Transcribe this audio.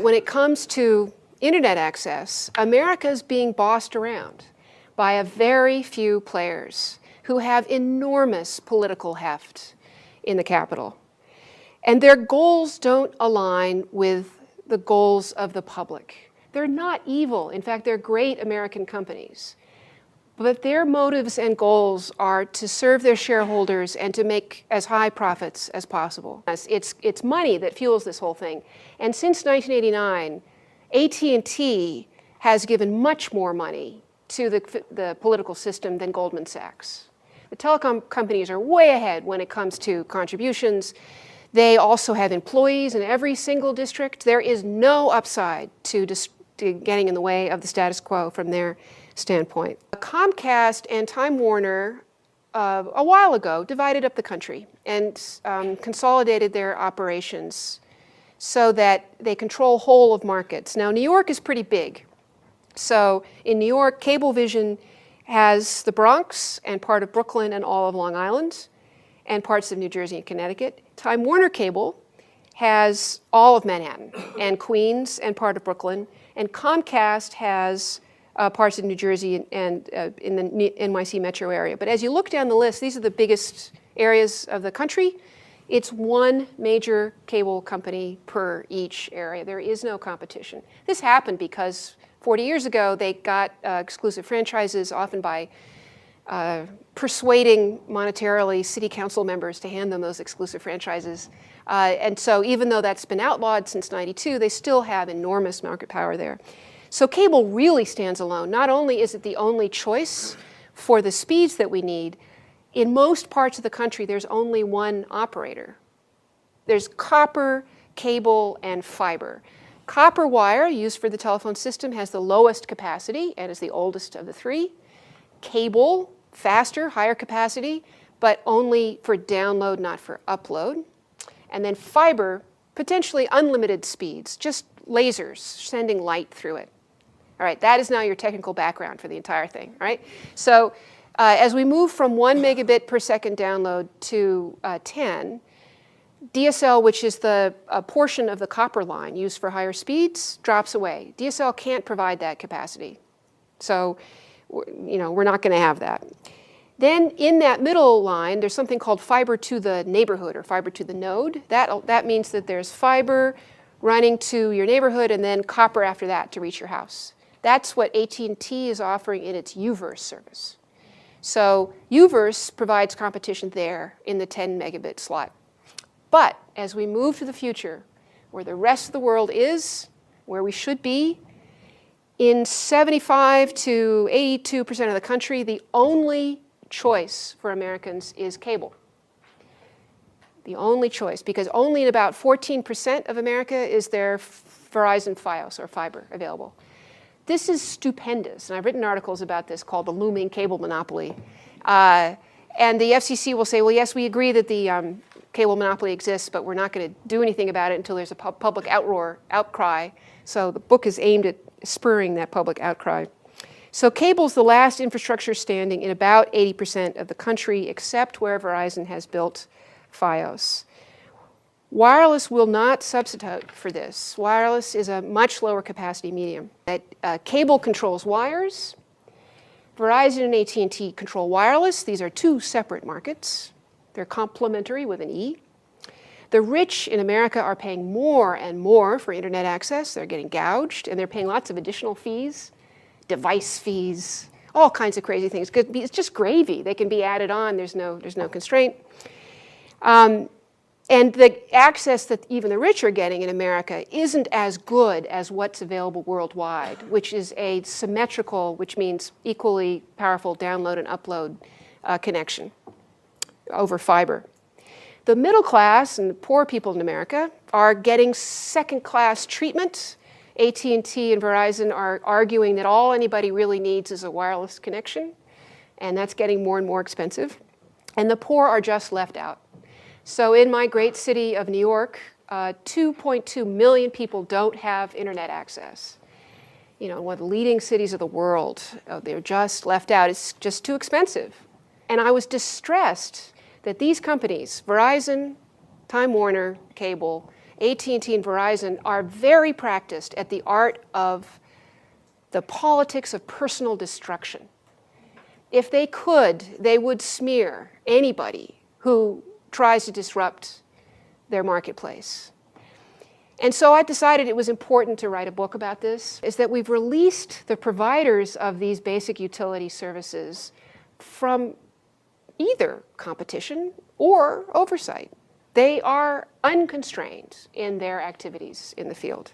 when it comes to internet access, America is being bossed around by a very few players who have enormous political heft in the Capitol. And their goals don't align with the goals of the public. They're not evil. In fact, they're great American companies. But their motives and goals are to serve their shareholders and to make as high profits as possible. It's money that fuels this whole thing. And since 1989, AT&T has given much more money to the political system than Goldman Sachs. The telecom companies are way ahead when it comes to contributions. They also have employees in every single district. There is no upside to getting in the way of the status quo from their standpoint. Comcast and Time Warner a while ago divided up the country and consolidated their operations so that they control whole of markets. Now, New York is pretty big. So in New York, Cablevision has the Bronx and part of Brooklyn and all of Long Island and parts of New Jersey and Connecticut. Time Warner Cable has all of Manhattan and Queens and part of Brooklyn. And Comcast has parts of New Jersey and in the NYC metro area. But as you look down the list, these are the biggest areas of the country. It's one major cable company per each area. There is no competition. This happened because 40 years ago, they got exclusive franchises, often by persuading monetarily city council members to hand them those exclusive franchises. And so even though that's been outlawed since '92, they still have enormous market power there. So cable really stands alone. Not only is it the only choice for the speeds that we need, in most parts of the country, there's only one operator. There's copper, cable, and fiber. Copper wire, used for the telephone system, has the lowest capacity and is the oldest of the three. Cable, faster, higher capacity, but only for download, not for upload. And then fiber, potentially unlimited speeds, just lasers sending light through it. All right, that is now your technical background for the entire thing, all right? So as we move from 1 megabit per second download to 10, DSL, which is the portion of the copper line used for higher speeds, drops away. DSL can't provide that capacity. So, we're not going to have that. Then in that middle line, there's something called fiber to the neighborhood or fiber to the node. That means that there's fiber running to your neighborhood and then copper after that to reach your house. That's what AT&T is offering in its UVerse service. So UVerse provides competition there in the 10 megabit slot. But as we move to the future, where the rest of the world is, where we should be, in 75 to 82% of the country, the only choice for Americans is cable. The only choice, because only in about 14% of America is there Verizon Fios or fiber available. This is stupendous, and I've written articles about this called the looming cable monopoly. And the FCC will say, well, yes, we agree that the cable monopoly exists, but we're not going to do anything about it until there's a public outcry. So the book is aimed at spurring that public outcry. So cable's the last infrastructure standing in about 80% of the country, except where Verizon has built Fios. Wireless will not substitute for this. Wireless is a much lower capacity medium. Cable controls wires. Verizon and AT&T control wireless. These are two separate markets. They're complementary with an E. The rich in America are paying more and more for internet access. They're getting gouged, and they're paying lots of additional fees, device fees, all kinds of crazy things. It's just gravy. They can be added on. There's no constraint. And the access that even the rich are getting in America isn't as good as what's available worldwide, which is a symmetrical, which means equally powerful download and upload connection over fiber. The middle class and the poor people in America are getting second-class treatment. AT&T and Verizon are arguing that all anybody really needs is a wireless connection, and that's getting more and more expensive. And the poor are just left out. So in my great city of New York, 2.2 million people don't have internet access. One of the leading cities of the world, they're just left out. It's just too expensive. And I was distressed that these companies, Verizon, Time Warner Cable, AT&T and Verizon are very practiced at the art of the politics of personal destruction. If they could, they would smear anybody who tries to disrupt their marketplace. And so I decided it was important to write a book about this, is that we've released the providers of these basic utility services from either competition or oversight. They are unconstrained in their activities in the field.